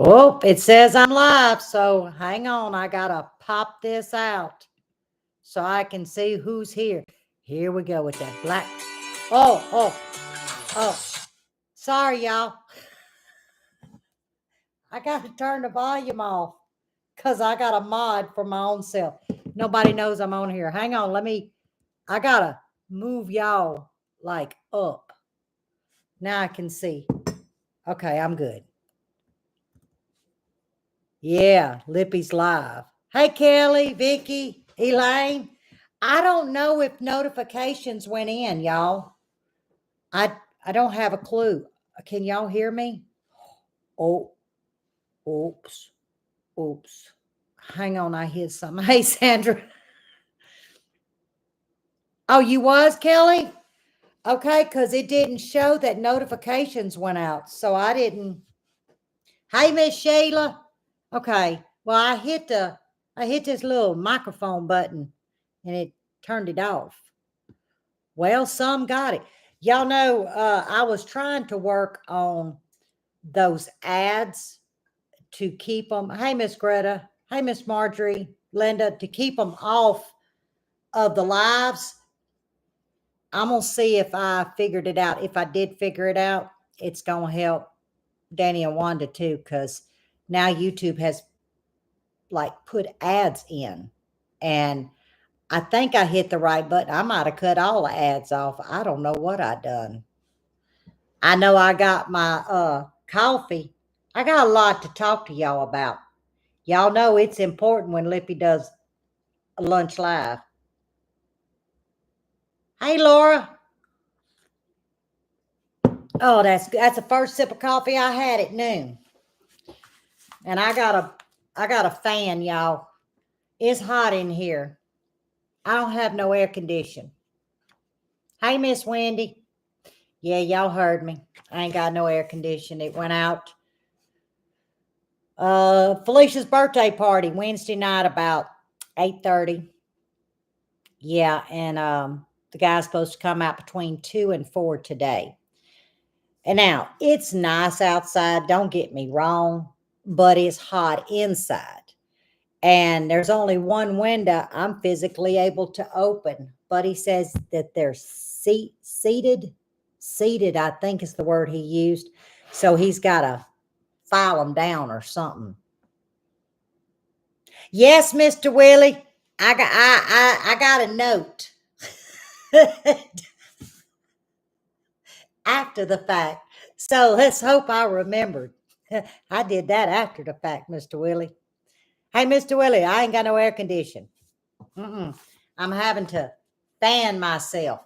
Oh, it says I'm live, so hang on. I gotta pop this out so I can see who's here. Here we go with that black. Oh. Sorry, y'all. I gotta turn the volume off because I got a mod for my own self. Nobody knows I'm on here. Hang on, I gotta move y'all like up. Now I can see. Okay, I'm good. Yeah, Lippy's live. Hey, Kelly, Vicky, Elaine. I don't know if notifications went in, y'all. I don't have a clue. Can y'all hear me? Oh, oops. Hang on, I hit something. Hey, Sandra. Oh, you was, Kelly? Okay, because it didn't show that notifications went out, so I didn't. Hey, Miss Sheila. Okay, well, I hit this little microphone button, and it turned it off. Well, some got it. Y'all know, I was trying to work on those ads to keep them. Hey, Miss Greta. Hey, Miss Marjorie, Linda, to keep them off of the lives. I'm going to see if I figured it out. If I did figure it out, it's going to help Danny and Wanda too, because now YouTube has like put ads in, and I think I hit the right button. I might have cut all the ads off. I don't know what I done. I know I got my coffee. I got a lot to talk to y'all about. Y'all know it's important when Lippy does a lunch live. Hey, Laura. Oh, that's the first sip of coffee I had at noon. And I got a fan, y'all. It's hot in here. I don't have no air condition. Hey, Miss Wendy. Yeah, y'all heard me. I ain't got no air condition. It went out. Felicia's birthday party Wednesday night about 8:30. Yeah, and the guy's supposed to come out between 2 and 4 today. And now it's nice outside, don't get me wrong, but it's hot inside. And there's only one window I'm physically able to open. But he says that they're seated, I think is the word he used. So he's got to file them down or something. Yes, Mr. Willie, I got a note after the fact. So let's hope I remembered. I did that after the fact, Mr. Willie. Hey, Mr. Willie, I ain't got no air condition. I'm having to fan myself,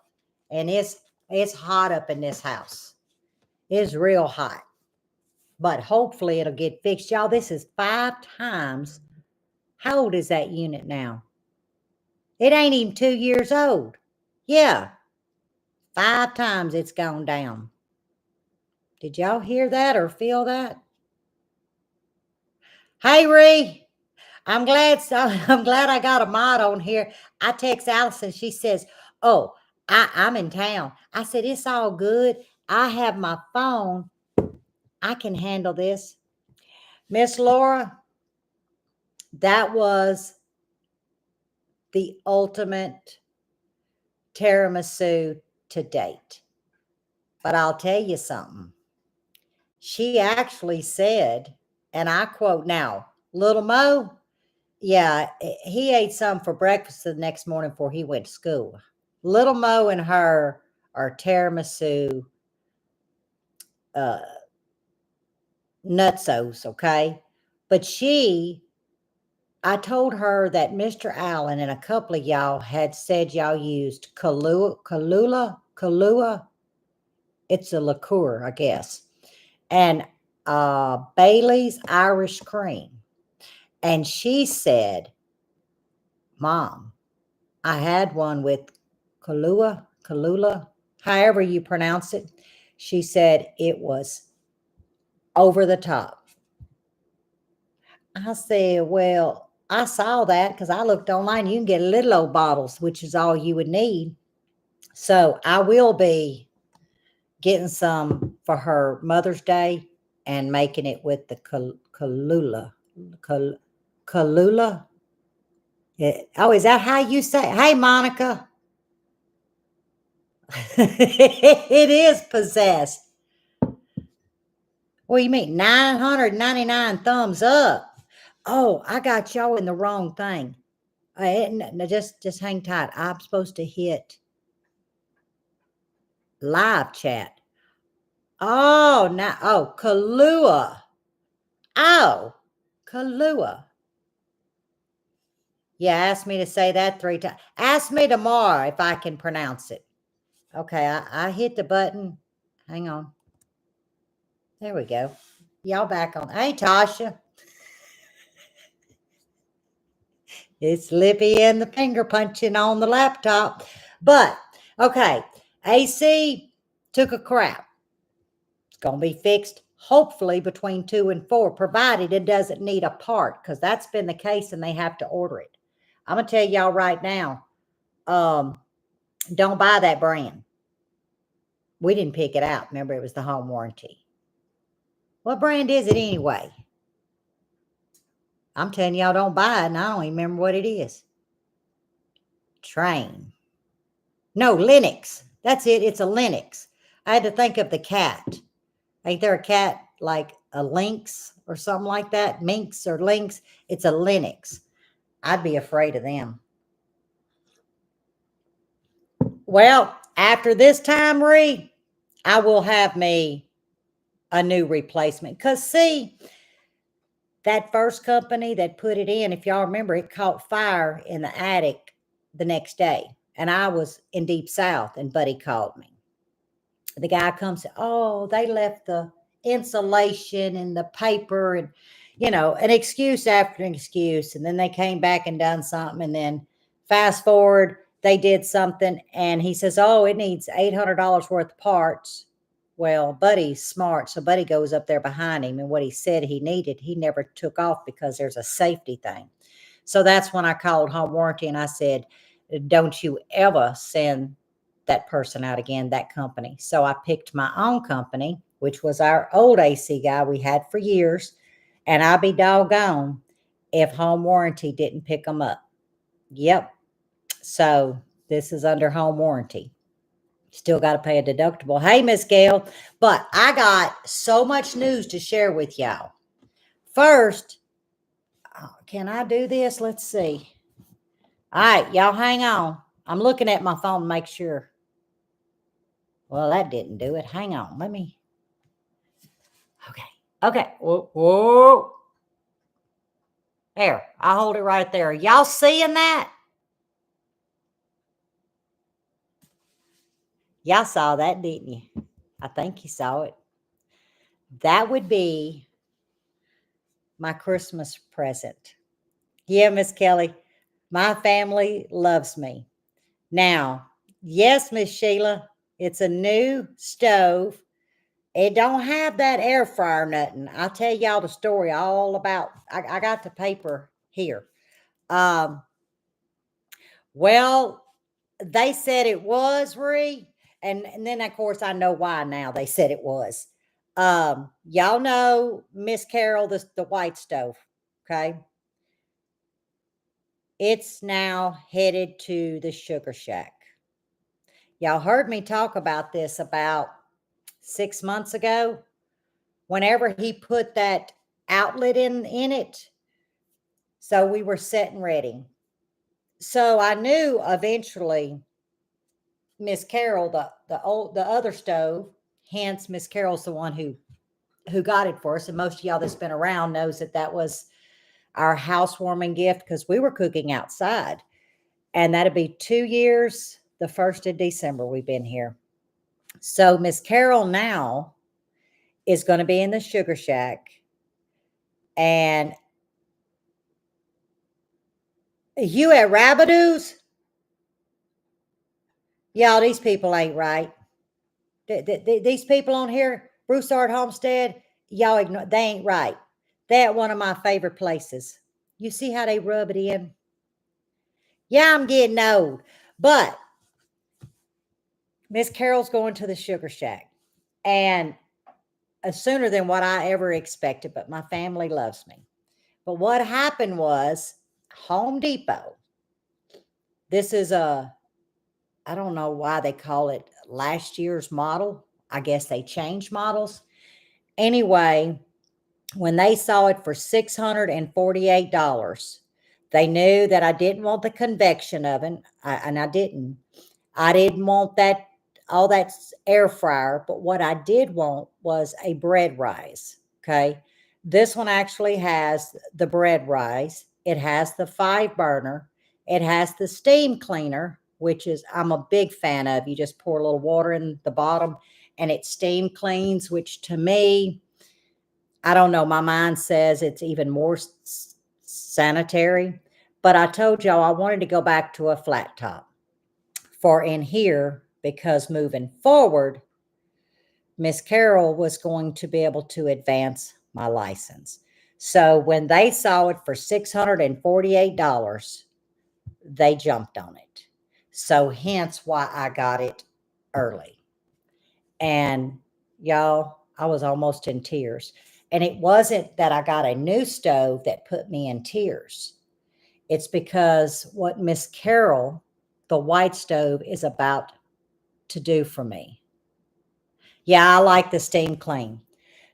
and it's hot up in this house. It's real hot, but hopefully it'll get fixed. Y'all, this is 5 times. How old is that unit now? It ain't even 2 years old. Yeah, 5 times it's gone down. Did y'all hear that or feel that? Hey, Ree. I'm glad I got a mod on here. I text Allison. She says, oh, I'm in town. I said, it's all good. I have my phone. I can handle this. Miss Laura, that was the ultimate tiramisu to date. But I'll tell you something. She actually said, and I quote now, Little Mo, yeah, he ate some for breakfast the next morning before he went to school. Little Mo and her are tiramisu nutsos, okay? But I told her that Mr. Allen and a couple of y'all had said y'all used Kahlua. It's a liqueur, I guess. And Bailey's Irish cream. And she said, Mom, I had one with Kahlua, however you pronounce it. She said it was over the top. I said, well, I saw that because I looked online. You can get little old bottles, which is all you would need. So I will be getting some for her Mother's Day and making it with the Kalula. Kalula. Oh, is that how you say it? Hey, Monica. It is possessed. What do you mean? 999 thumbs up. Oh, I got y'all in the wrong thing. No, just hang tight. I'm supposed to hit live chat. Oh, now, oh, Kalua. Oh, Kalua. Yeah, ask me to say that 3 times. Ask me tomorrow if I can pronounce it. Okay, I hit the button. Hang on. There we go. Y'all back on. Hey, Tasha. It's Lippy and the finger punching on the laptop. But, okay, AC took a crap. It's going to be fixed, hopefully, between 2 and 4, provided it doesn't need a part, because that's been the case and they have to order it. I'm going to tell y'all right now, don't buy that brand. We didn't pick it out. Remember, it was the home warranty. What brand is it anyway? I'm telling y'all don't buy it, and I don't even remember what it is. Train. No, Linux. That's it. It's a Linux. I had to think of the cat. Ain't there a cat like a lynx or something like that? Minx or lynx? It's a Linux. I'd be afraid of them. Well, after this time, I will have me a new replacement. Because, see, that first company that put it in, if y'all remember, it caught fire in the attic the next day. And I was in Deep South, and Buddy called me. The guy comes, oh, they left the insulation and the paper and, an excuse after an excuse. And then they came back and done something. And then fast forward, they did something. And he says, oh, it needs $800 worth of parts. Well, Buddy's smart. So Buddy goes up there behind him. And what he said he needed, he never took off because there's a safety thing. So that's when I called home warranty and I said, don't you ever send that person out again, that company. So I picked my own company, which was our old AC guy we had for years. And I'll be doggone if home warranty didn't pick them up. Yep. So this is under home warranty. Still got to pay a deductible. Hey, Miss Gail. But I got so much news to share with y'all. First, can I do this? Let's see. All right, y'all hang on. I'm looking at my phone to make sure. Well, that didn't do it. Hang on. Let me. Okay. Whoa. There. I'll hold it right there. Y'all seeing that? Y'all saw that, didn't you? I think you saw it. That would be my Christmas present. Yeah, Miss Kelly. My family loves me. Now, yes, Miss Sheila, it's a new stove. It don't have that air fryer nothing. I'll tell y'all the story all about. I got the paper here. Well, they said it was and then of course I know why now they said it was. Y'all know Miss Carol, the white stove, okay? It's now headed to the Sugar Shack. Y'all heard me talk about this about 6 months ago. Whenever he put that outlet in it, so we were set and ready. So I knew eventually Miss Carol, the other stove, hence Miss Carol's the one who got it for us. And most of y'all that's been around knows that was our housewarming gift because we were cooking outside. And that'd be 2 years, the 1st of December we've been here. So Miss Carol now is going to be in the Sugar Shack. And you at Rabidoo's? Y'all, these people ain't right. These people on here, Broussard Homestead, y'all ignore, they ain't right. They're at one of my favorite places. You see how they rub it in? Yeah, I'm getting old. But Miss Carol's going to the Sugar Shack. And sooner than what I ever expected, but my family loves me. But what happened was Home Depot. This is I don't know why they call it last year's model. I guess they change models. Anyway, when they saw it for $648, they knew that I didn't want the convection oven, and I didn't. I didn't want that all that air fryer, but what I did want was a bread rise. Okay. This one actually has the bread rise. It has the 5 burner. It has the steam cleaner, which is I'm a big fan of. You just pour a little water in the bottom and it steam cleans, which to me, I don't know, my mind says it's even more sanitary. But I told y'all I wanted to go back to a flat top for in here because moving forward, Miss Carol was going to be able to advance my license. So when they saw it for $648, they jumped on it. So hence why I got it early. And y'all, I was almost in tears. And it wasn't that I got a new stove that put me in tears. It's because what Miss Carol, the white stove, is about to do for me. Yeah, I like the steam clean.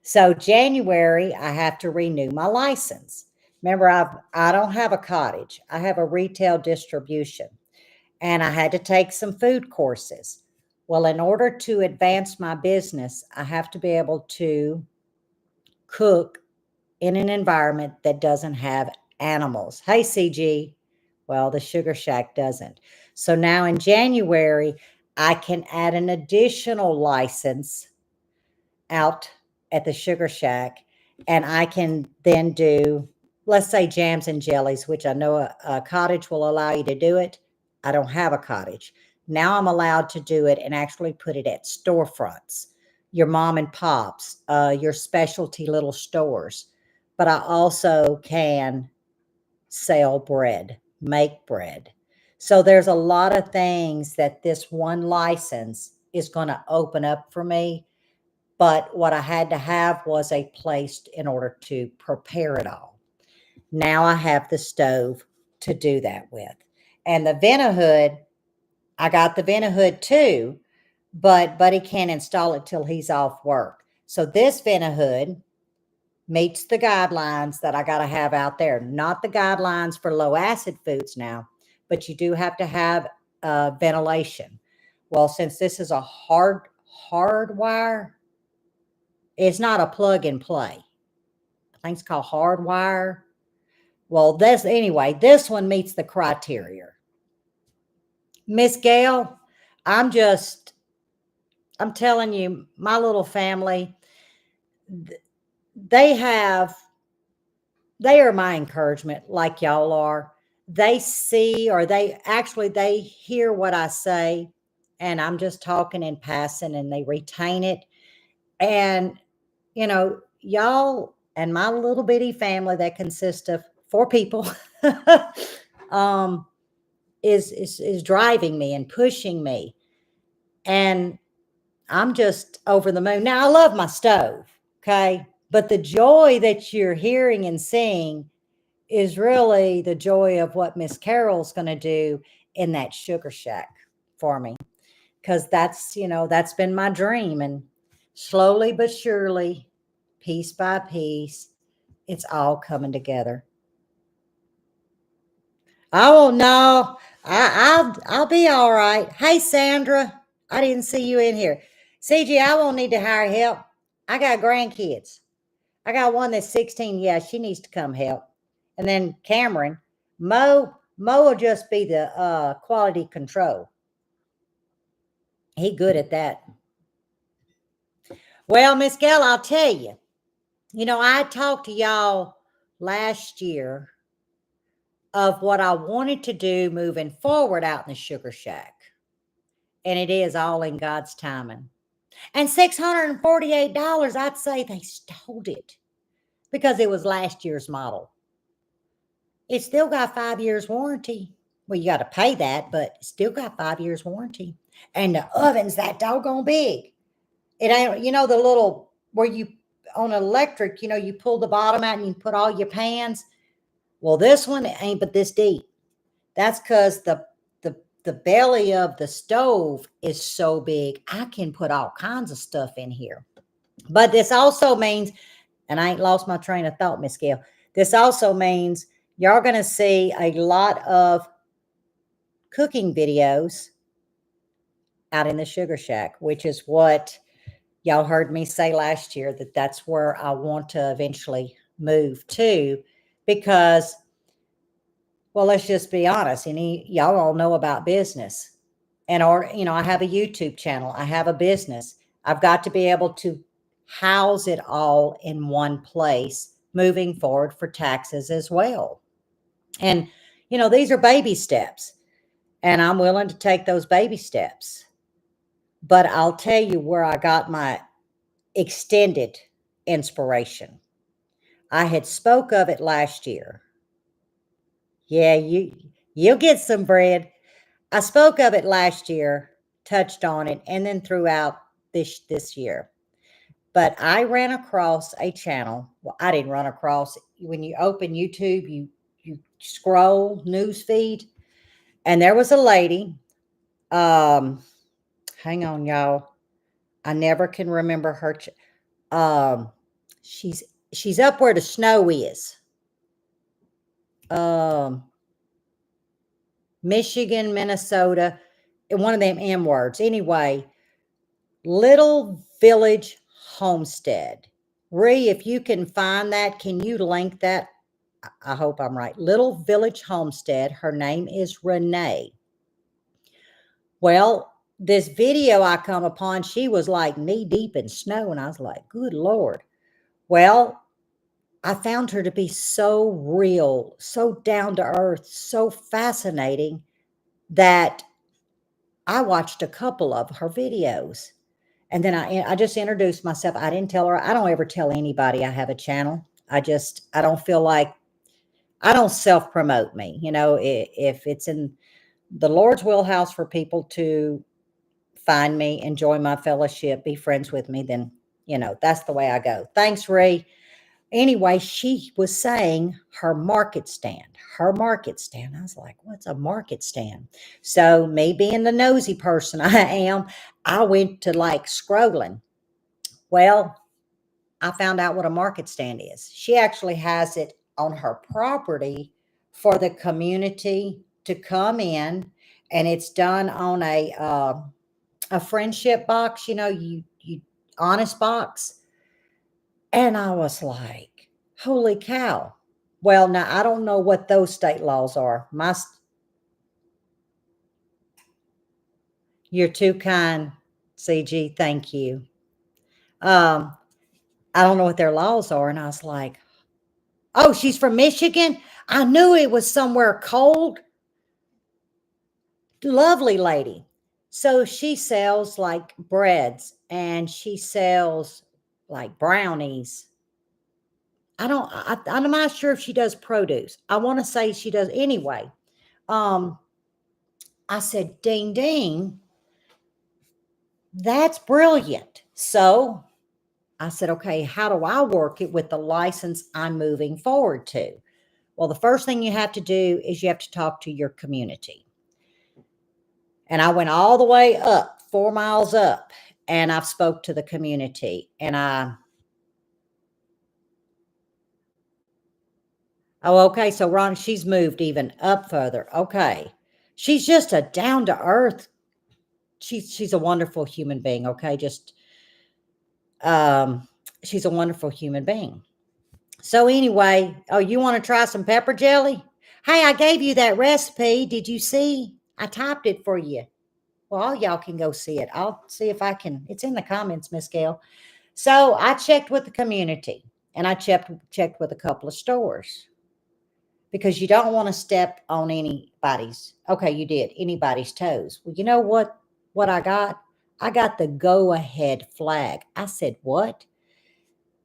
So January, I have to renew my license. Remember, I don't have a cottage. I have a retail distribution, and I had to take some food courses. Well, in order to advance my business, I have to be able to cook in an environment that doesn't have animals. Hey, CG. Well, the Sugar Shack doesn't. So now in January, I can add an additional license out at the Sugar Shack, and I can then do, let's say, jams and jellies, which I know a cottage will allow you to do it. I don't have a cottage. Now I'm allowed to do it and actually put it at storefronts, your mom and pops, your specialty little stores. But I also can sell bread, make bread. So there's a lot of things that this one license is going to open up for me. But what I had to have was a place in order to prepare it all. Now I have the stove to do that with. And the Ventahood, I got the Ventahood too, but Buddy can't install it till he's off work. So this Ventahood meets the guidelines that I got to have out there. Not the guidelines for low acid foods now, but you do have to have ventilation. Well, since this is a hardwire, it's not a plug and play. I think it's called hardwire. Well, this one meets the criteria. Miss Gail, I'm telling you, my little family, they are my encouragement, like y'all are. They see, or they hear what I say, and I'm just talking in passing, and they retain it. And, y'all and my little bitty family that consists of 4 people um, is driving me and pushing me. And I'm just over the moon. Now, I love my stove, okay? But the joy that you're hearing and seeing is really the joy of what Miss Carol's going to do in that Sugar Shack for me. Because that's been my dream. And slowly but surely, piece by piece, it's all coming together. Oh no, I'll be all right. Hey Sandra, I didn't see you in here. CG, I won't need to hire help. I got grandkids. I got one that's 16. Yeah, she needs to come help. And then Cameron, Mo will just be the quality control. He good at that. Well, Miss Gail, I'll tell you. I talked to y'all last year of what I wanted to do moving forward out in the Sugar Shack. And it is all in God's timing. And $648, I'd say they stole it because it was last year's model. It's still got 5 years warranty. Well, you got to pay that, but it's still got 5 years warranty. And the oven's that doggone big. It ain't, the little where you on electric, you pull the bottom out and you put all your pans. Well, this one ain't but this deep. That's because the belly of the stove is so big. I can put all kinds of stuff in here. But this also means, and I ain't lost my train of thought, Miss Gail. This also means y'all going to see a lot of cooking videos out in the Sugar Shack, which is what y'all heard me say last year, that's where I want to eventually move to, because, well, let's just be honest. Y'all all know about business, I have a YouTube channel. I have a business. I've got to be able to house it all in one place moving forward for taxes as well. And, these are baby steps, and I'm willing to take those baby steps. But I'll tell you where I got my extended inspiration. I had spoke of it last year. Yeah, you'll get some bread. I spoke of it last year, touched on it, and then throughout this year. But I ran across a channel. Well, I didn't run across. When you open YouTube, you scroll news feed, and there was a lady. Hang on, y'all. I never can remember her. Um, she's up where the snow is. Michigan, Minnesota, and one of them M words. Anyway, Little Village Homestead. Ree, if you can find that, can you link that? I hope I'm right. Little Village Homestead. Her name is Renee. Well, this video I come upon, she was like knee deep in snow, and I was like, good Lord. Well, I found her to be so real, so down to earth, so fascinating that I watched a couple of her videos. And then I just introduced myself. I didn't tell her. I don't ever tell anybody I have a channel. I don't feel like, I don't self-promote me. If it's in the Lord's wheelhouse for people to find me, enjoy my fellowship, be friends with me, then, that's the way I go. Thanks, Ray. Anyway, she was saying her market stand. I was like, what's a market stand? So me being the nosy person I am, I went to like scrolling. Well, I found out what a market stand is. She actually has it on her property for the community to come in, and it's done on a friendship box, you honest box. And I was like, holy cow. Well, now I don't know what those state laws are. You're too kind, CG. Thank you. I don't know what their laws are. And I was like, oh, she's from Michigan. I knew it was somewhere cold. Lovely lady. So she sells like breads, and she sells like brownies. I'm not sure if she does produce. I want to say she does anyway. I said, ding, ding. That's brilliant. So I said, okay, how do I work it with the license I'm moving forward to? Well, the first thing you have to do is you have to talk to your community. And I went all the way up, 4 miles up, and I've spoke to the community. Oh, okay. So Ron, she's moved even up further. Okay. She's just a down to earth. She's a wonderful human being. Okay. She's a wonderful human being. So anyway, oh, you want to try some pepper jelly? Hey, I gave you that recipe. Did you see? I typed it for you. Well, all y'all can go see it. I'll see if I can. It's in the comments, Miss Gail. So I checked with the community, and I checked with a couple of stores, because you don't want to step on anybody's. Okay, you did anybody's toes. Well, you know what I got? I got the go ahead flag. I said, what?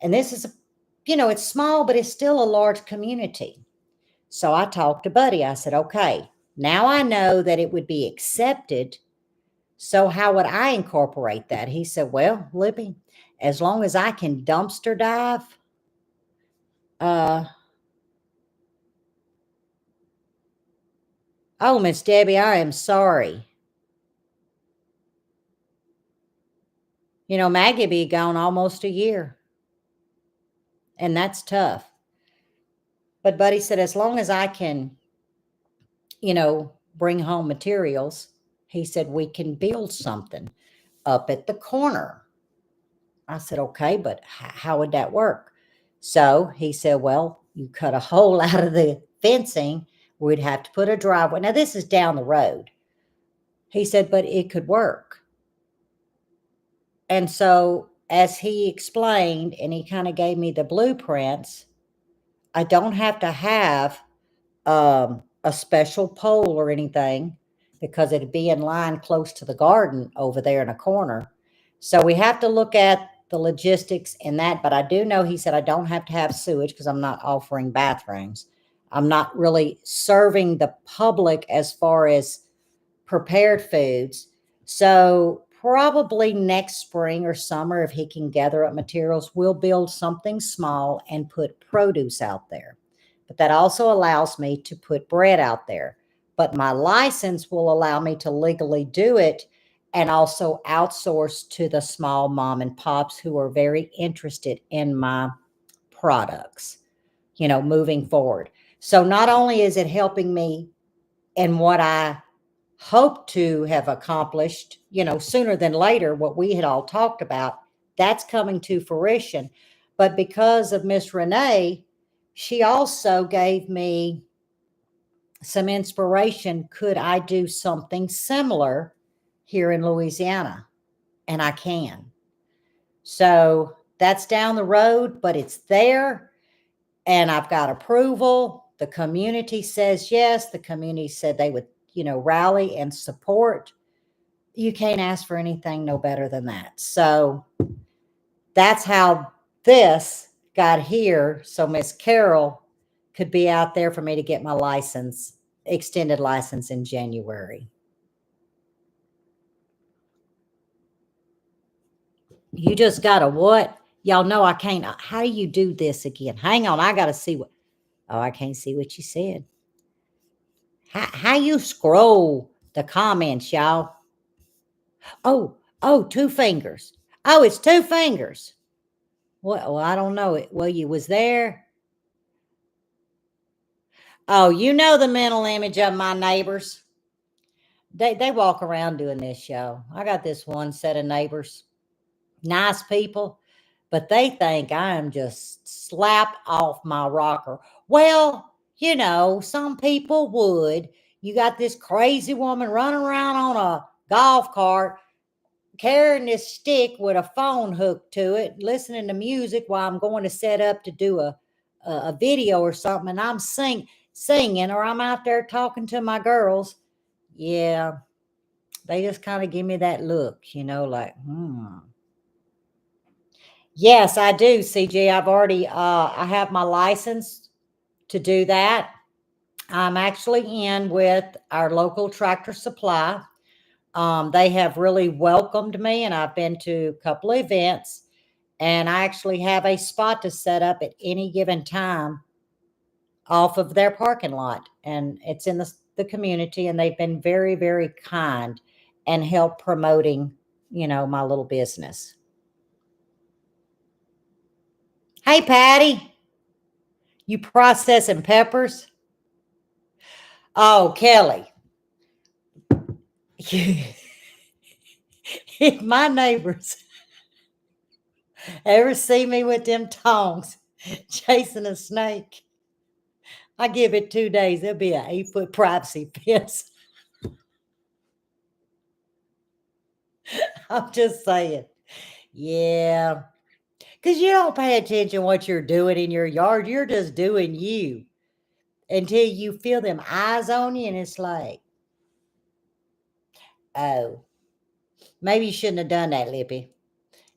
And this is it's small, but it's still a large community. So I talked to Buddy. I said, okay, now I know that it would be accepted. So how would I incorporate that? He said, well, Lippy, as long as I can dumpster dive, uh, oh, Miss Debbie, I am sorry. You know, Maggie be gone almost a year, and that's tough. But Buddy said, as long as I can, bring home materials, he said, we can build something up at the corner. I said, okay, but how would that work? So he said, well, you cut a hole out of the fencing. We'd have to put a driveway. Now, this is down the road. He said, but it could work. And so, as he explained, and he kind of gave me the blueprints, I don't have to have a special pole or anything because it'd be in line close to the garden over there in a corner. So we have to look at the logistics in that. But I do know he said I don't have to have sewage because I'm not offering bathrooms. I'm not really serving the public as far as prepared foods. So probably next spring or summer, if he can gather up materials, we'll build something small and put produce out there. But that also allows me to put bread out there. But my license will allow me to legally do it and also outsource to the small mom and pops who are very interested in my products, moving forward. So not only is it helping me in what I hope to have accomplished, sooner than later, what we had all talked about, that's coming to fruition. But because of Miss Renee, she also gave me some inspiration. Could I do something similar here in Louisiana? And I can. So that's down the road, but it's there. And I've got approval. The community says yes. The community said they would, rally and support. You can't ask for anything no better than that. So that's how this got here. So Miss Carol could be out there for me to get my license, extended license in January. You just got to what? Y'all know I can't. How do you do this again? Hang on. I got to see what. Oh, I can't see what you said. How you scroll the comments, y'all? Oh, two fingers. Oh, it's two fingers. Well, I don't know it. Well, you was there. Oh, you know the mental image of my neighbors. They walk around doing this show. I got this one set of neighbors, nice people, but they think I am just slap off my rocker. Well, some people would. You got this crazy woman running around on a golf cart carrying this stick with a phone hooked to it, listening to music while I'm going to set up to do a video or something, and I'm singing, or I'm out there talking to my girls. Yeah, they just kind of give me that look, like, Yes, I do, CJ. I've already I have my license to do that. I'm actually in with our local Tractor Supply. They have really welcomed me, and I've been to a couple of events, and I actually have a spot to set up at any given time off of their parking lot. And it's in the community, and they've been very, very kind and help promoting, my little business. Hey, Patty, you processing peppers? Oh, Kelly. If my neighbors ever see me with them tongs chasing a snake, I give it 2 days. There'll be an 8-foot privacy fence. I'm just saying. Yeah. Because you don't pay attention what you're doing in your yard. You're just doing you until you feel them eyes on you. And it's like, oh, maybe you shouldn't have done that, Lippy.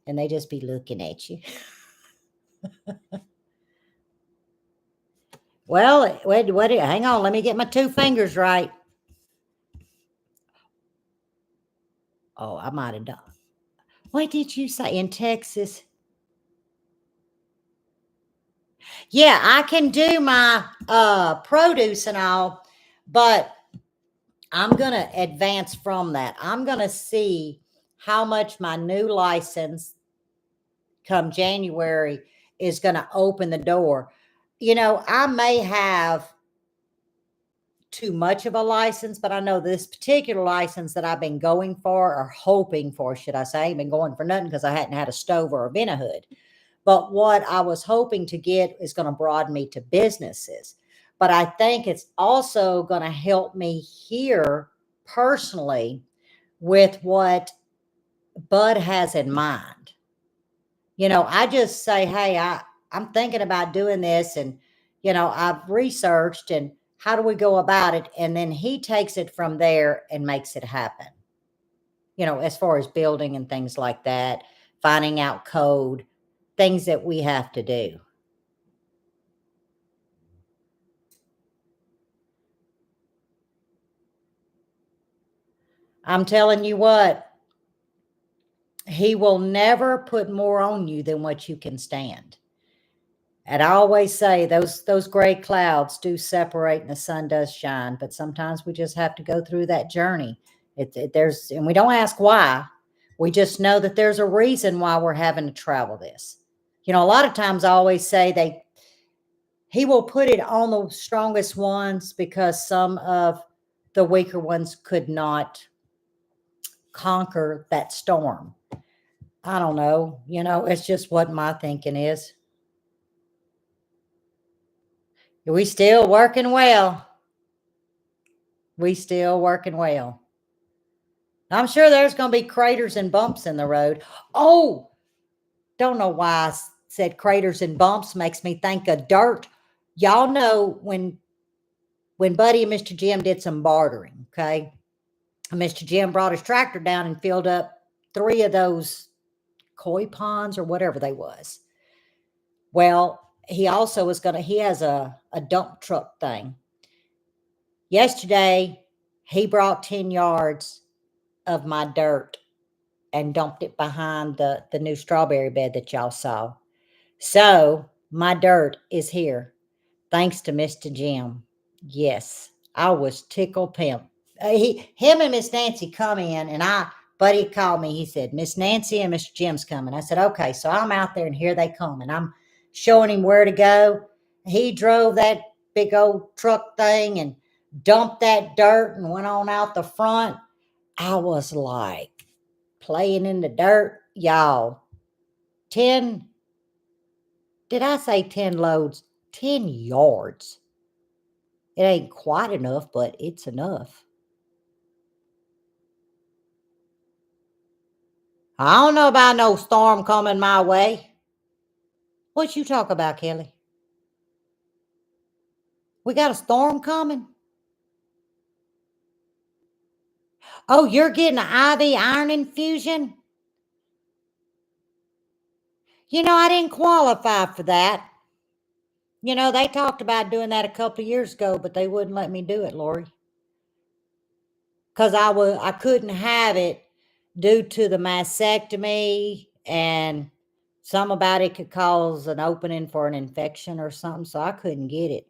And they just be looking at you. Well, wait, hang on. Let me get my 2 fingers right. Oh, I might have done. What did you say in Texas? Yeah, I can do my produce and all, but I'm going to advance from that. I'm going to see how much my new license come January is going to open the door. I may have too much of a license, but I know this particular license that I've been going for, or hoping for, should I say, I ain't been going for nothing because I hadn't had a stove or a vent hood. But what I was hoping to get is going to broaden me to businesses. But I think it's also going to help me here personally with what Bud has in mind. I just say, hey, I'm thinking about doing this, and I've researched, and how do we go about it? And then he takes it from there and makes it happen. As far as building and things like that, finding out code, things that we have to do. I'm telling you what, he will never put more on you than what you can stand. And I always say those gray clouds do separate and the sun does shine, but sometimes we just have to go through that journey. And we don't ask why. We just know that there's a reason why we're having to travel this. A lot of times I always say he will put it on the strongest ones because some of the weaker ones could not conquer that storm. I don't know. It's just what my thinking is. We still working well. We still working well. I'm sure there's going to be craters and bumps in the road. Oh, don't know why I said craters and bumps, makes me think of dirt. Y'all know when Buddy and Mr. Jim did some bartering, okay? Mr. Jim brought his tractor down and filled up 3 of those koi ponds or whatever they was. Well, he has a dump truck thing. Yesterday, he brought 10 yards of my dirt and dumped it behind the new strawberry bed that y'all saw. So my dirt is here, thanks to Mr. Jim. Yes, I was tickled pimp. Him and Miss Nancy come in, and Buddy called me. He said, Miss Nancy and Mr. Jim's coming. I said, okay. So I'm out there, and here they come, and I'm showing him where to go. He drove that big old truck thing and dumped that dirt and went on out the front. I was like playing in the dirt, y'all. 10, did I say 10 loads? 10 yards. It ain't quite enough, but it's enough. I don't know about no storm coming my way. What you talk about, Kelly? We got a storm coming? Oh, you're getting an IV iron infusion? I didn't qualify for that. They talked about doing that a couple of years ago, but they wouldn't let me do it, Lori. Because I couldn't have it due to the mastectomy, and some about it could cause an opening for an infection or something, so I couldn't get it.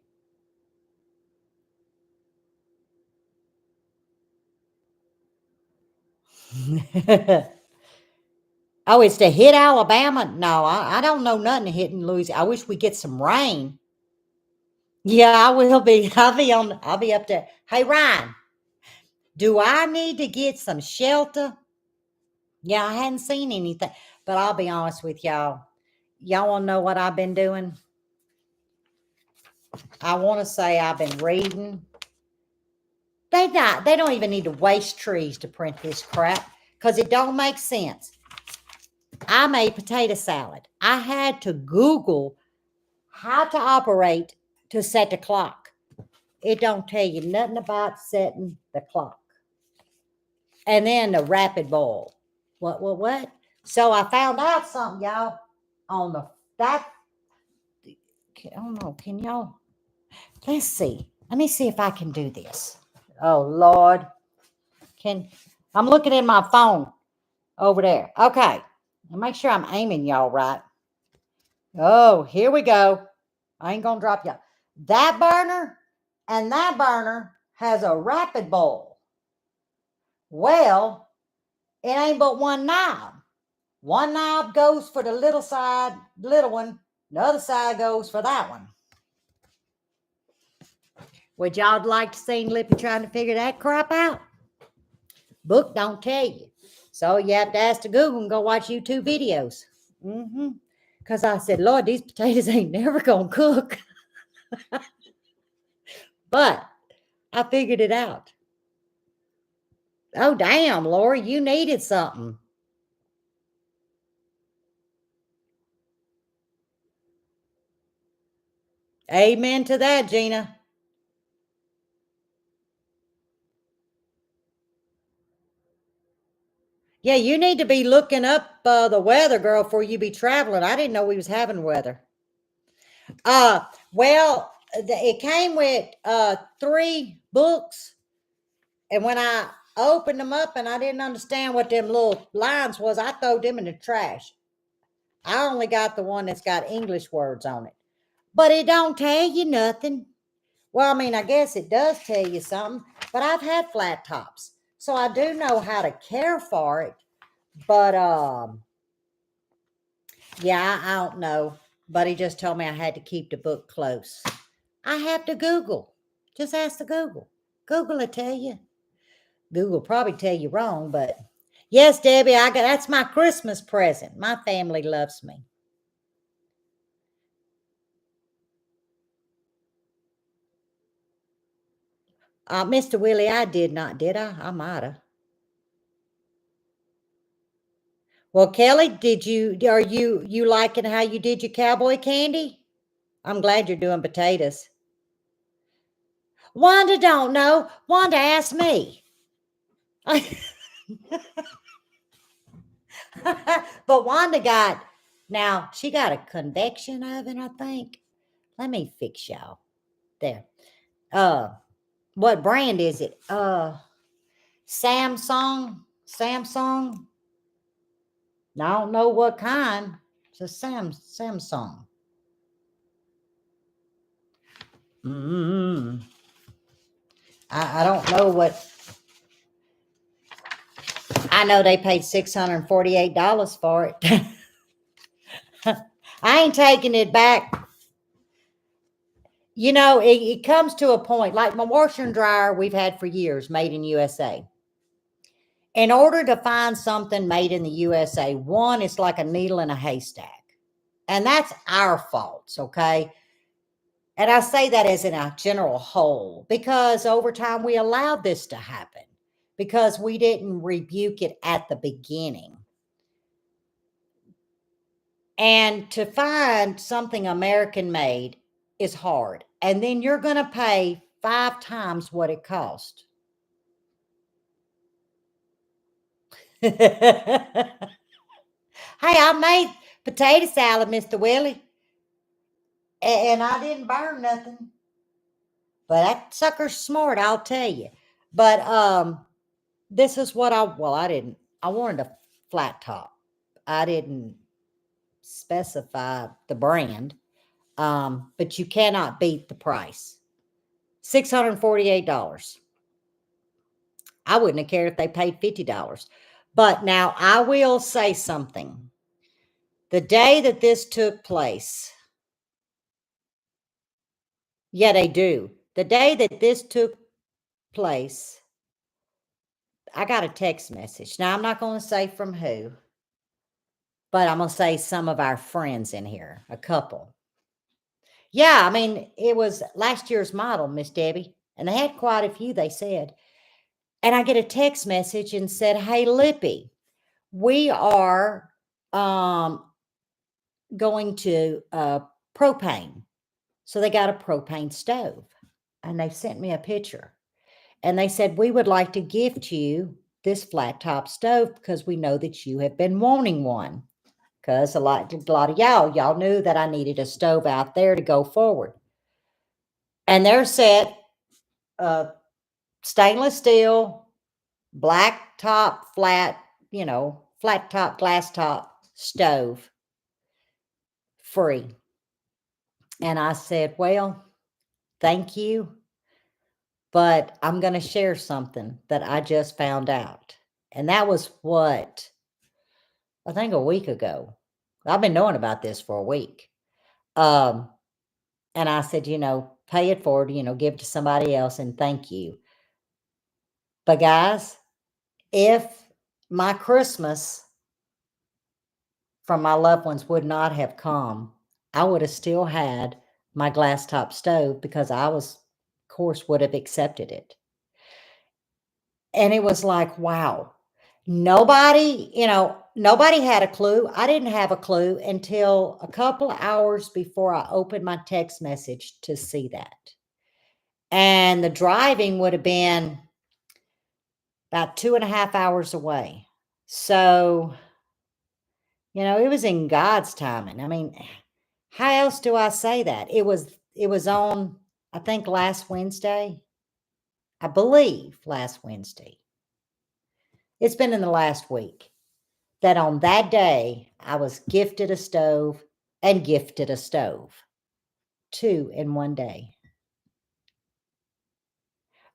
Oh, it's to hit Alabama? No, I don't know nothing hitting Louisiana. I wish we get some rain. Yeah, I will be. I'll be up there. Hey, Ryan, do I need to get some shelter? Yeah, I hadn't seen anything, but I'll be honest with y'all. Y'all want to know what I've been doing? I want to say I've been reading. They don't even need to waste trees to print this crap because it don't make sense. I made potato salad. I had to Google how to operate to set the clock. It don't tell you nothing about setting the clock. And then the rapid boil. What? So I found out something, y'all, on that. I don't know. Can y'all? Let's see. Let me see if I can do this. Oh, Lord. I'm looking at my phone over there. Okay. I'll make sure I'm aiming y'all right. Oh, here we go. I ain't gonna drop y'all. That burner and that burner has a rapid boil. Well, it ain't but one knob. One knob goes for the little side, little one. The other side goes for that one. Would y'all like to see Lippy trying to figure that crap out? Book don't tell you. So you have to ask to Google and go watch YouTube videos. Because I said, Lord, these potatoes ain't never going to cook. But I figured it out. Oh, damn, Lori, you needed something. Amen to that, Gina. Yeah, you need to be looking up the weather, girl, before you be traveling. I didn't know we was having weather. Well, it came with 3 books, and when I opened them up and I didn't understand what them little lines was, I threw them in the trash. I only got the one that's got English words on it, but it don't tell you nothing. Well, I mean, I guess it does tell you something, but I've had flat tops, so I do know how to care for it. But yeah, I don't know. But he just told me I had to keep the book close. I have to Google. Just ask the Google. Google will tell you. Google probably tell you wrong, but yes, Debbie, that's my Christmas present. My family loves me. Mr. Willie, I did not, did I? I might have. Well, Kelly, are you liking how you did your cowboy candy? I'm glad you're doing potatoes. Wanda don't know. Wanda asked me. But Wanda she got a convection oven, I think. Let me fix y'all. There. What brand is it? Samsung. Samsung. I don't know what kind. It's a Samsung. Mm. I don't know what. I know they paid $648 for it. I ain't taking it back. You know, it comes to a point, like my washer and dryer we've had for years, made in USA. In order to find something made in the USA, one, it's like a needle in a haystack. And that's our faults, okay? And I say that as in a general whole, because over time we allowed this to happen because we didn't rebuke it at the beginning. And to find something American made is hard. And then you're going to pay 5 times what it cost. Hey, I made potato salad, Mr. Willie, and I didn't burn nothing. But that sucker's smart, I'll tell you. But this is what I wanted a flat top. I didn't specify the brand. But you cannot beat the price. $648. I wouldn't have cared if they paid $50. But now I will say something. The day that this took place, yeah, they do. The day that this took place, I got a text message. Now, I'm not going to say from who, but I'm going to say some of our friends in here, a couple. Yeah, I mean, it was last year's model, Miss Debbie, and they had quite a few, they said. And I get a text message and said, "Hey, Lippy, we are going to propane." So they got a propane stove, and they sent me a picture. And they said, "We would like to gift you this flat top stove because we know that you have been wanting one." Because a lot of y'all knew that I needed a stove out there to go forward. And they're set stainless steel, black top, flat, flat top, glass top stove free. And I said, well, thank you, but I'm going to share something that I just found out. And that was what, I think a week ago. I've been knowing about this for a week. Um, and I said, pay it forward, give it to somebody else and thank you. But guys, if my Christmas from my loved ones would not have come, I would have still had my glass top stove because I was, of course, would have accepted it. And it was like, wow, nobody had a clue. I didn't have a clue until a couple of hours before I opened my text message to see that. And the driving would have been about 2.5 hours away. So, it was in God's timing. I mean, how else do I say that? It was on, I think last Wednesday. I believe last Wednesday. It's been in the last week that on that day I was gifted a stove and gifted a stove. 2 in one day.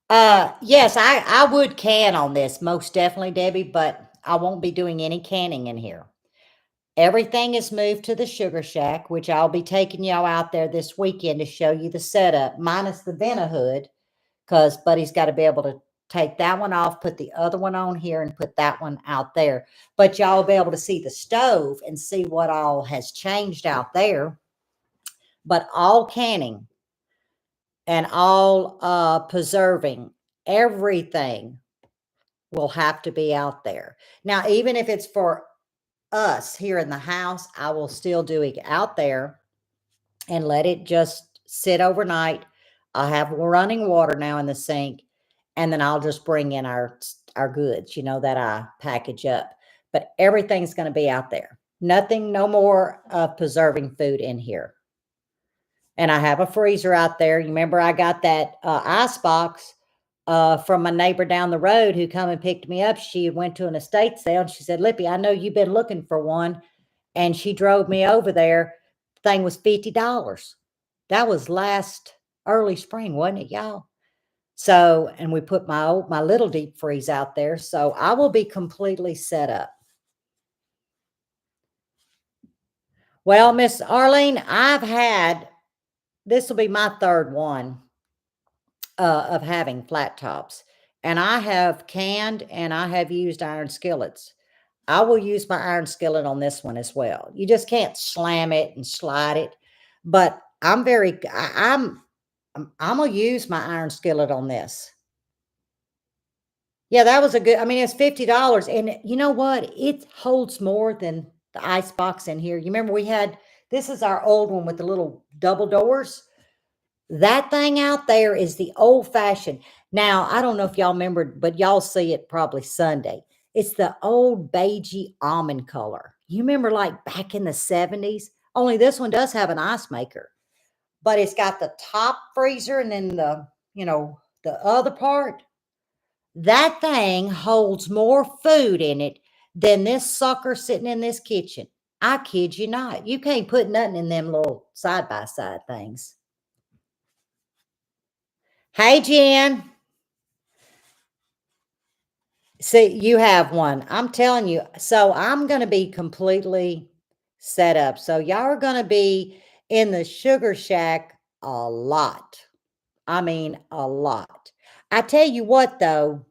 Yes, I would can on this, most definitely, Debbie, but I won't be doing any canning in here. Everything is moved to the Sugar Shack, which I'll be taking y'all out there this weekend to show you the setup, minus the Vena hood, because Buddy's got to be able to take that one off, put the other one on here, and put that one out there. But y'all will be able to see the stove and see what all has changed out there. But all canning and all preserving, everything will have to be out there. Now, even if it's for us here in the house, I will still do it out there and let it just sit overnight. I have running water now in the sink, and then I'll just bring in our goods, that I package up. But everything's going to be out there. Nothing, no more of preserving food in here. And I have a freezer out there. You remember I got that ice box from my neighbor down the road who come and picked me up. She went to an estate sale and she said, Lippy, I know you've been looking for one. And she drove me over there. Thing was $50. That was last early spring, wasn't it, y'all? So, and we put my little deep freeze out there. So I will be completely set up. Well, Miss Arlene, this will be my third one of having flat tops. And I have canned and I have used iron skillets. I will use my iron skillet on this one as well. You just can't slam it and slide it. But I'm gonna use my iron skillet on this. Yeah, that was I mean, it's $50. And you know what? It holds more than the ice box in here. You remember this is our old one with the little double doors. That thing out there is the old fashioned. Now, I don't know if y'all remember, but y'all see it probably Sunday. It's the old beigey almond color. You remember like back in the 70s? Only this one does have an ice maker, but it's got the top freezer and then the other part. That thing holds more food in it than this sucker sitting in this kitchen. I kid you not. You can't put nothing in them little side-by-side things. Hey, Jen. See, you have one. I'm telling you. So I'm going to be completely set up. So y'all are going to be in the Sugar Shack a lot. I mean, a lot. I tell you what, though,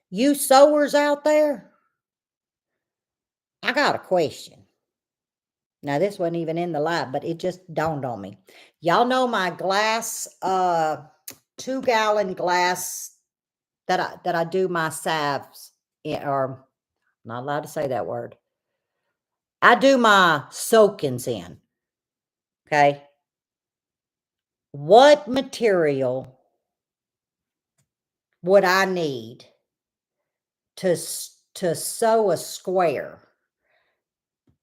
you sewers out there, I got a question. Now, this wasn't even in the live, but it just dawned on me. Y'all know my glass, 2-gallon glass that I do my salves in, or I'm not allowed to say that word. I do my soakings in. Okay. What material would I need to sew a square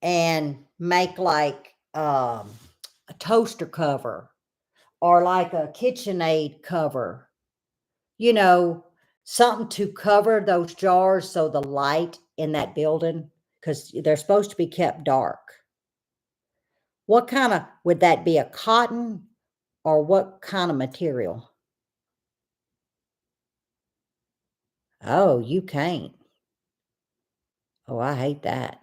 and make like a toaster cover or like a KitchenAid cover? Something to cover those jars so the light in that building, because they're supposed to be kept dark. What kind of, would that be a cotton or what kind of material? Oh, you can't. Oh, I hate that.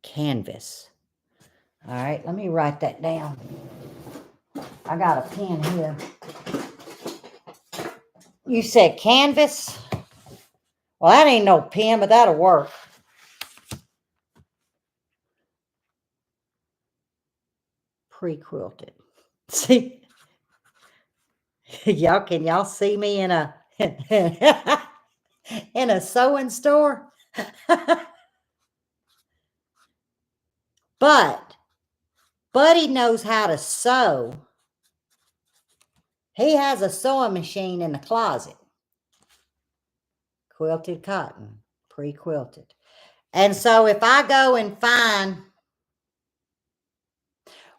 Canvas. All right, let me write that down. I got a pen here. You said canvas? Well, that ain't no pen, but that'll work. Pre-quilted. See, can y'all see me in a in a sewing store? But Buddy knows how to sew. He has a sewing machine in the closet. Quilted cotton, pre-quilted. And so if I go and find,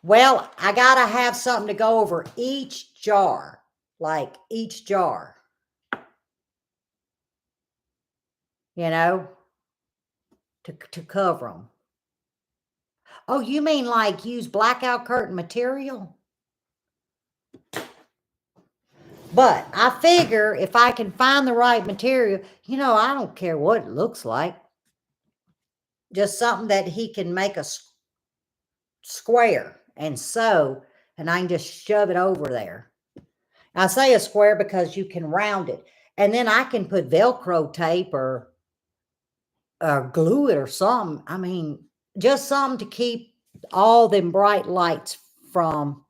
well, I got to have something to go over each jar, like each jar, you know, to cover them. Oh, you mean like use blackout curtain material? But I figure if I can find the right material, I don't care what it looks like. Just something that he can make a square and sew, and I can just shove it over there. I say a square because you can round it. And then I can put Velcro tape or glue it or something. I mean, just something to keep all them bright lights from.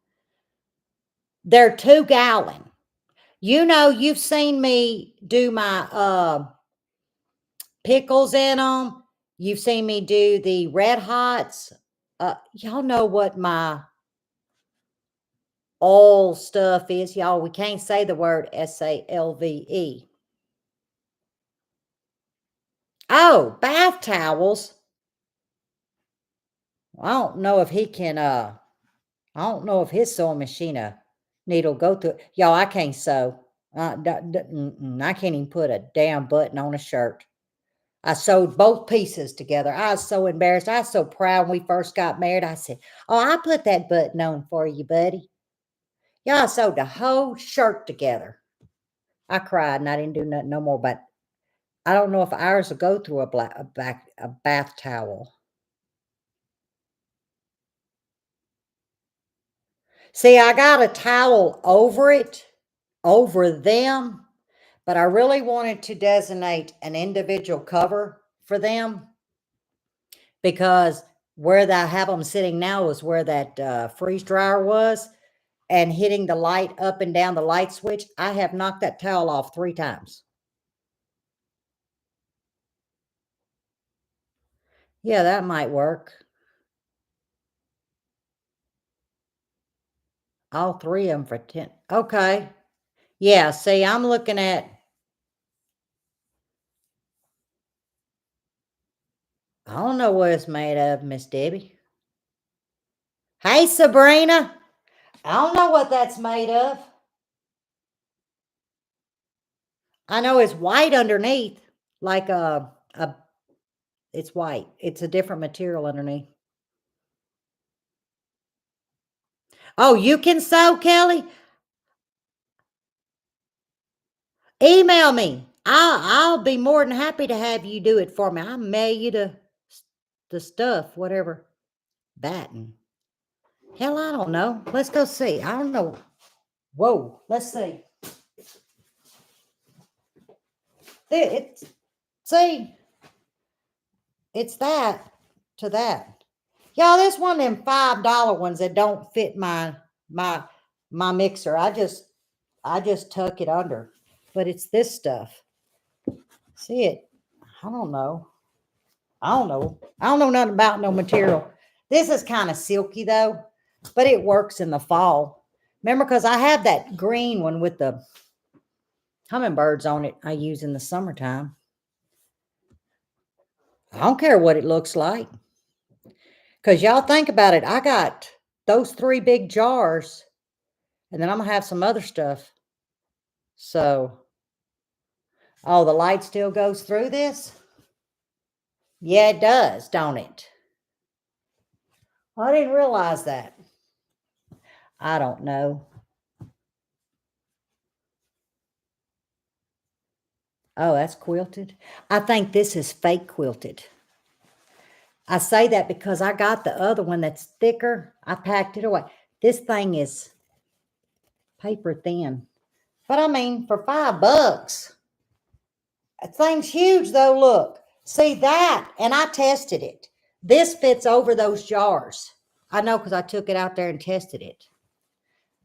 They're 2 gallon. You've seen me do my pickles in them. You've seen me do the Red Hots. Y'all know what my oil stuff is. Y'all, we can't say the word SALVE. Oh, bath towels. I don't know if he can, I don't know if his sewing machine needle go through. Y'all, I can't sew. I can't even put a damn button on a shirt. I sewed both pieces together. I was so embarrassed. I was so proud when we first got married. I said, "Oh, I put that button on for you, buddy." Y'all, I sewed the whole shirt together. I cried and I didn't do nothing no more, but I don't know if ours will go through a bath towel. See, I got a towel over them, but I really wanted to designate an individual cover for them because where I have them sitting now is where that freeze dryer was, and hitting the light up and down the light switch. I have knocked that towel off 3 times. Yeah, that might work. All 3 of them for 10. Okay. Yeah, see, I'm looking at, I don't know what it's made of, Miss Debbie. Hey, Sabrina. I don't know what that's made of. I know it's white underneath, like it's white. It's a different material underneath. Oh, you can sew, Kelly? Email me. I'll be more than happy to have you do it for me. I'll mail you the stuff, whatever. Batten. Hell, I don't know. Let's go see. I don't know. Whoa, let's see. See, it's that to that. Y'all, this one of them $5 ones that don't fit my mixer. I just tuck it under. But it's this stuff. See it? I don't know. I don't know nothing about no material. This is kind of silky though, but it works in the fall. Remember, because I have that green one with the hummingbirds on it I use in the summertime. I don't care what it looks like. Because y'all think about it. I got those 3 big jars, and then I'm going to have some other stuff. So, Oh, the light still goes through this? Yeah, it does, don't it? I didn't realize that. I don't know. Oh, that's quilted. I think this is fake quilted. I say that because I got the other one that's thicker. I packed it away. This thing is paper thin. But I mean, for $5, that thing's huge though. Look, see that? And I tested it. This fits over those jars. I know because I took it out there and tested it.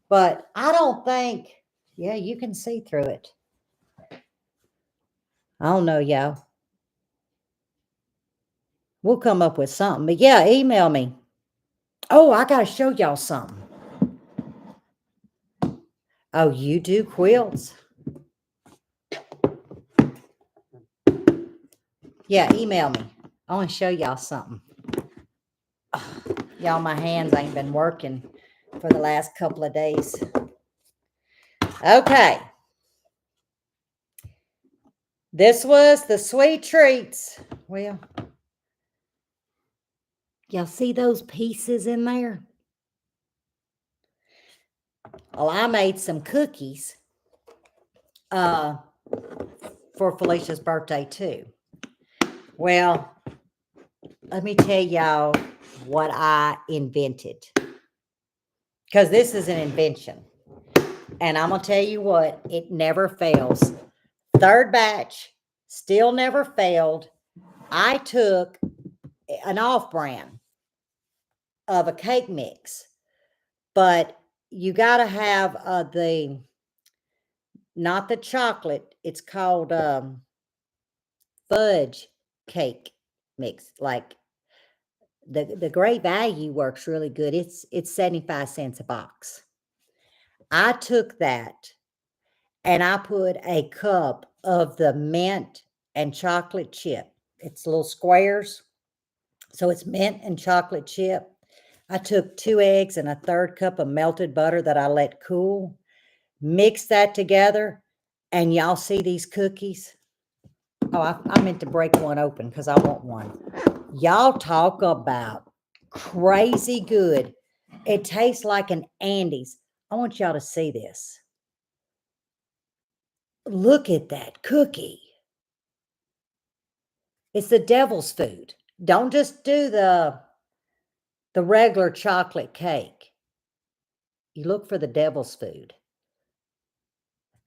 But I don't think, yeah, you can see through it. I don't know, y'all. We'll come up with something. But yeah, email me. Oh, I got to show y'all something. Oh, you do quilts? Yeah, email me. I want to show y'all something. Y'all, my hands ain't been working for the last couple of days. Okay. This was the sweet treats. Well, y'all see those pieces in there? Well, I made some cookies for Felicia's birthday too. Well, let me tell y'all what I invented. Because this is an invention. And I'm going to tell you what, it never fails. Third batch, still never failed. I took an off-brand of a cake mix, but you got to have not the chocolate, it's called fudge cake mix. Like the Great Value works really good. It's 75 cents a box. I took that and I put a cup of the mint and chocolate chip. It's little squares. So it's mint and chocolate chip. I took 2 eggs and a third cup of melted butter that I let cool. Mix that together. And y'all see these cookies? Oh, I meant to break one open because I want one. Y'all talk about crazy good. It tastes like an Andes. I want y'all to see this. Look at that cookie. It's the devil's food. Don't just do the regular chocolate cake. You look for the devil's food.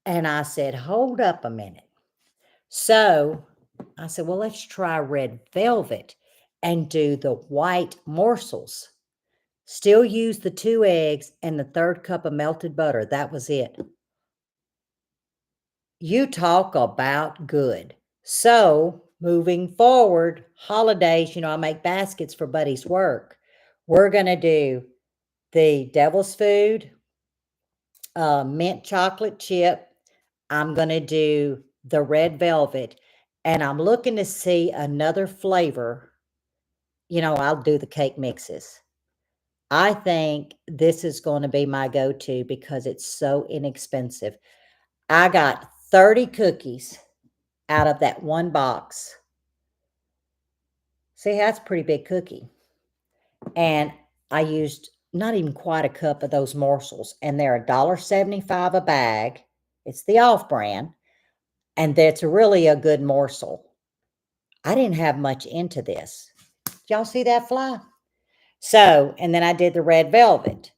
And I said, hold up a minute. So I said, well, let's try red velvet and do the white morsels. Still use the 2 eggs and the third cup of melted butter. That was it. You talk about good. So moving forward, holidays, I make baskets for Buddy's work. We're going to do the devil's food, mint chocolate chip. I'm going to do the red velvet, and I'm looking to see another flavor. I'll do the cake mixes. I think this is going to be my go-to because it's so inexpensive. I got 30 cookies out of that one box. See, that's a pretty big cookie. And I used not even quite a cup of those morsels, and they're $1.75 a bag. It's the off-brand, and that's really a good morsel. I didn't have much into this. Y'all see that fly? So, and then I did the red velvet.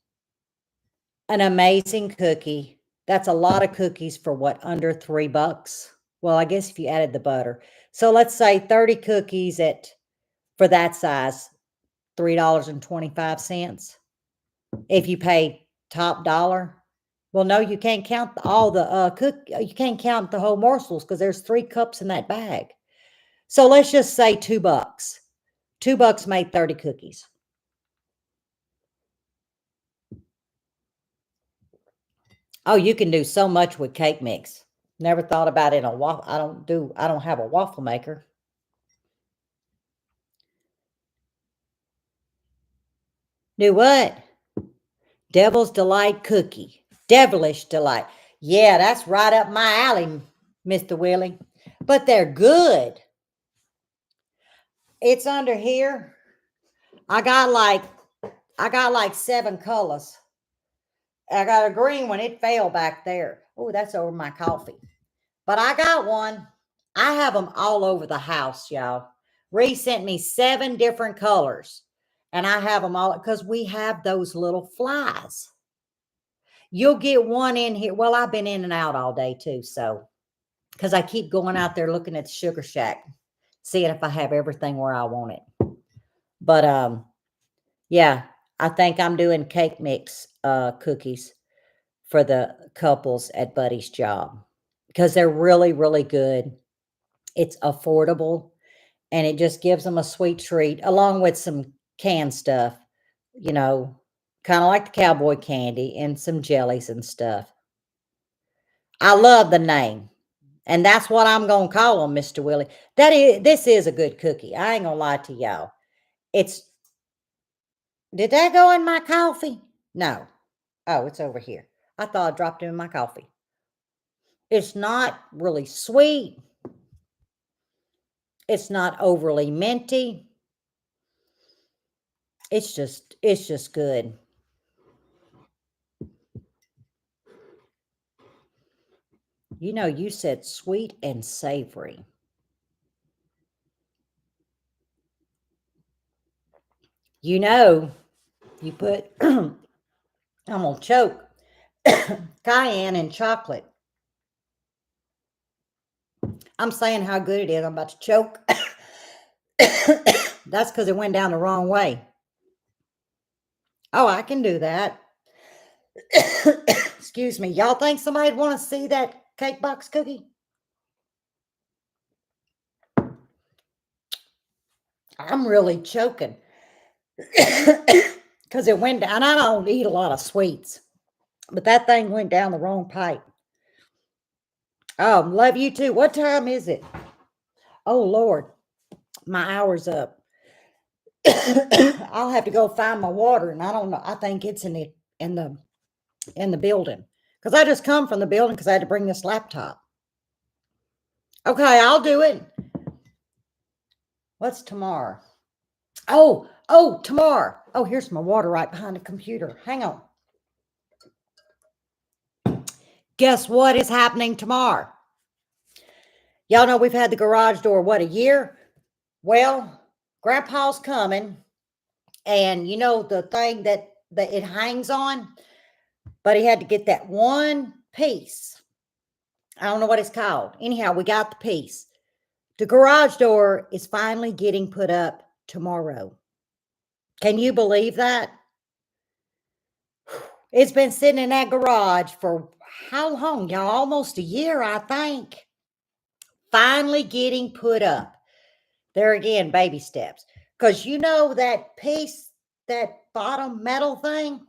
An amazing cookie. That's a lot of cookies for what, under $3? Well, I guess if you added the butter. So let's say 30 cookies for that size, $3.25. If you pay top dollar. Well, no, you can't count all the you can't count the whole morsels because there's 3 cups in that bag. So let's just say $2. $2 made 30 cookies. Oh, you can do so much with cake mix. Never thought about it in a waffle. I don't have a waffle maker. Do what? Devil's Delight cookie. Devilish Delight. Yeah, that's right up my alley, Mr. Willie. but they're good. It's under here. I got like 7 colors. I got a green one. It fell back there. Oh, that's over my coffee. But I got one. I have them all over the house, y'all. Ree sent me 7 different colors. And I have them all because we have those little flies. You'll get one in here. Well, I've been in and out all day too. So, because I keep going out there looking at the Sugar Shack, seeing if I have everything where I want it. But, yeah, I think I'm doing cake mix cookies for the couples at Buddy's job because they're really, really good. It's affordable and it just gives them a sweet treat along with some canned stuff, kind of like the cowboy candy and some jellies and stuff. I love the name. And that's what I'm going to call them, Mr. Willie. This is a good cookie. I ain't going to lie to y'all. Did that go in my coffee? No. Oh, it's over here. I thought I dropped it in my coffee. It's not really sweet. It's not overly minty. It's just good. You said sweet and savory. You put, I'm going to choke, cayenne and chocolate. I'm saying how good it is. I'm about to choke. That's because it went down the wrong way. Oh, I can do that. Excuse me. Y'all think somebody'd want to see that cake box cookie? I'm really choking. Because it went down. I don't eat a lot of sweets. But that thing went down the wrong pipe. Oh, love you too. What time is it? Oh, Lord. My hour's up. I'll have to go find my water, and I don't know. I think it's in the building because I just come from the building because I had to bring this laptop. Okay, I'll do it. What's tomorrow? Oh, tomorrow. Oh, here's my water right behind the computer. Hang on. Guess what is happening tomorrow? Y'all know we've had the garage door, a year? Well, Grandpa's coming, and the thing that it hangs on, but he had to get that one piece. I don't know what it's called. Anyhow, we got the piece. The garage door is finally getting put up tomorrow. Can you believe that? It's been sitting in that garage for how long, y'all? Almost a year, I think. Finally getting put up. There again, baby steps. Because that piece, that bottom metal thing,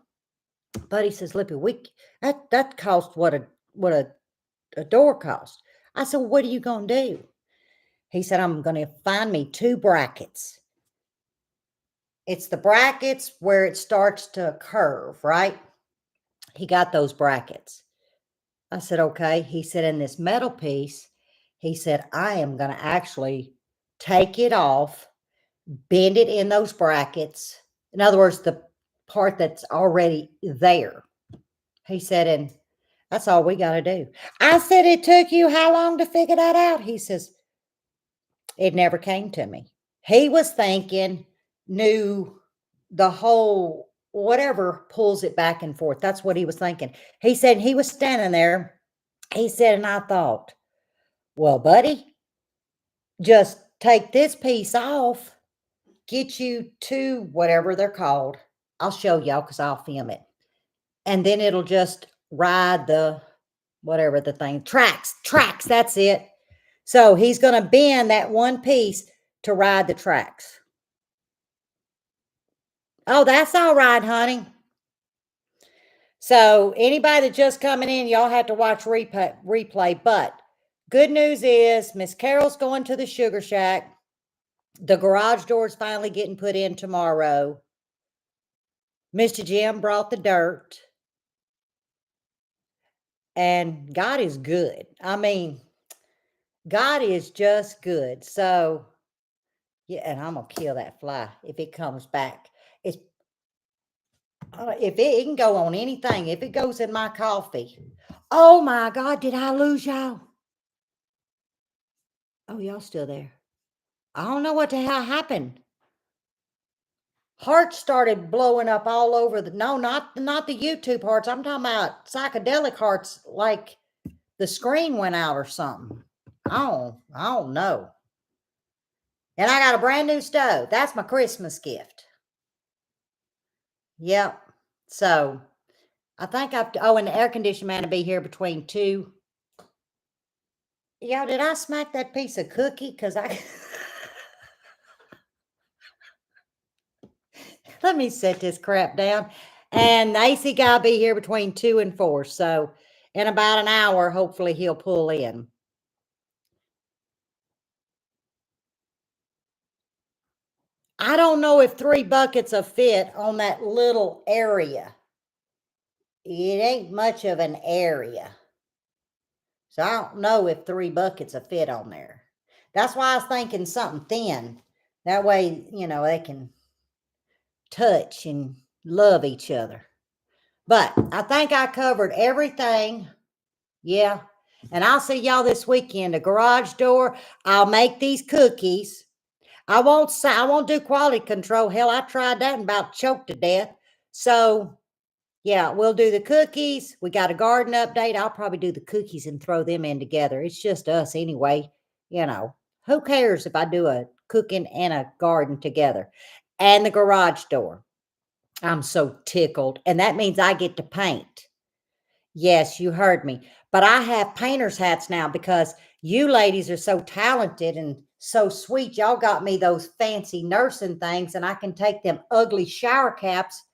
Buddy says, Lippy, that cost what a door cost. I said, well, what are you going to do? He said, I'm going to find me 2 brackets. It's the brackets where it starts to curve, right? He got those brackets. I said, okay. He said, in this metal piece, he said, I am going to actually take it off, bend it in those brackets. In other words, the part that's already there. He said, and that's all we got to do. I said, it took you how long to figure that out? He says, it never came to me. He was thinking, knew the whole whatever pulls it back and forth. That's what he was thinking. He said he was standing there. He said, and I thought, well, buddy, just take this piece off, get you 2, whatever they're called. I'll show y'all because I'll film it. And then it'll just ride the, whatever the thing, tracks, that's it. So he's going to bend that one piece to ride the tracks. Oh, that's all right, honey. So anybody that's just coming in, y'all have to watch replay. But good news is Miss Carol's going to the Sugar Shack. The garage door is finally getting put in tomorrow. Mr. Jim brought the dirt. And God is good. I mean, God is just good. So, yeah, and I'm gonna kill that fly if it comes back. It's if it can go on anything, if it goes in my coffee. Oh my God, did I lose y'all? Oh, y'all still there? I don't know what the hell happened. Hearts started blowing up all over the no, not the YouTube hearts. I'm talking about psychedelic hearts, like the screen went out or something. I don't know. And I got a brand new stove. That's my Christmas gift. Yep. So I think and the air conditioning man will be here between 2. Yeah, did I smack that piece of cookie? Because I let me set this crap down. And the AC guy will be here between 2 and 4. So in about an hour, hopefully he'll pull in. I don't know if 3 buckets will fit on that little area. It ain't much of an area. So I don't know if 3 buckets will fit on there. That's why I was thinking something thin. That way, they can touch and love each other. But I think I covered everything. Yeah. And I'll see y'all this weekend. The garage door. I'll make these cookies. I won't do quality control. Hell, I tried that and about choked to death. So yeah, we'll do the cookies. We got a garden update. I'll probably do the cookies and throw them in together. It's just us anyway. Who cares if I do a cooking and a garden together? And the garage door. I'm so tickled. And that means I get to paint. Yes, you heard me. But I have painter's hats now because you ladies are so talented and so sweet. Y'all got me those fancy nursing things, and I can take them ugly shower caps,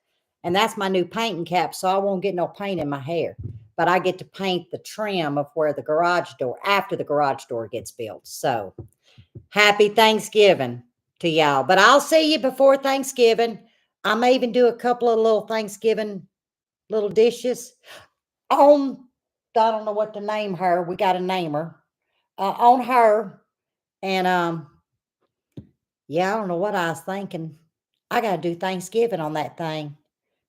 and that's my new painting cap, so I won't get no paint in my hair. But I get to paint the trim of where the garage door, after the garage door gets built. So happy Thanksgiving to y'all. But I'll see you before Thanksgiving. I may even do a couple of little Thanksgiving little dishes on, I don't know what to name her. We got to name her on her. And yeah, I don't know what I was thinking. I got to do Thanksgiving on that thing.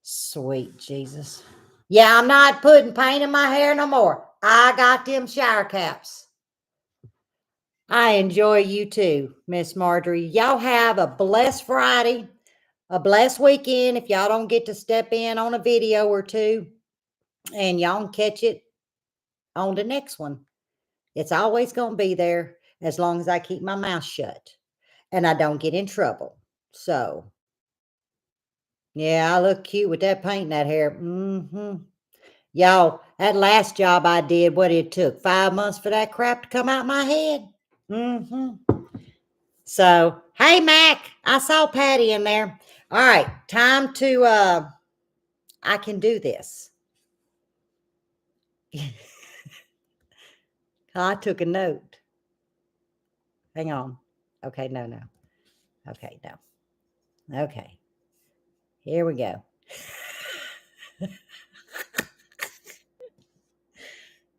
Sweet Jesus. Yeah, I'm not putting paint in my hair no more. I got them shower caps. I enjoy you too, Miss Marjorie. Y'all have a blessed Friday, a blessed weekend. If y'all don't get to step in on a video or two, and y'all can catch it on the next one. It's always going to be there as long as I keep my mouth shut and I don't get in trouble. So, yeah, I look cute with that paint in that hair. Y'all, that last job I did, what it took 5 months for that crap to come out my head. So, hey, Mac, I saw Patty in there. All right, time to, I can do this. I took a note. Hang on. Okay, no. Okay, no. Okay, here we go.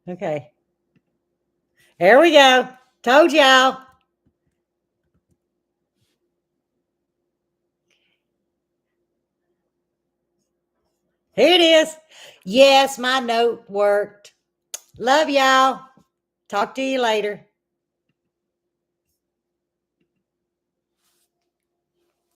Okay. Here we go. Told y'all. Here it is. Yes, my note worked. Love y'all. Talk to you later.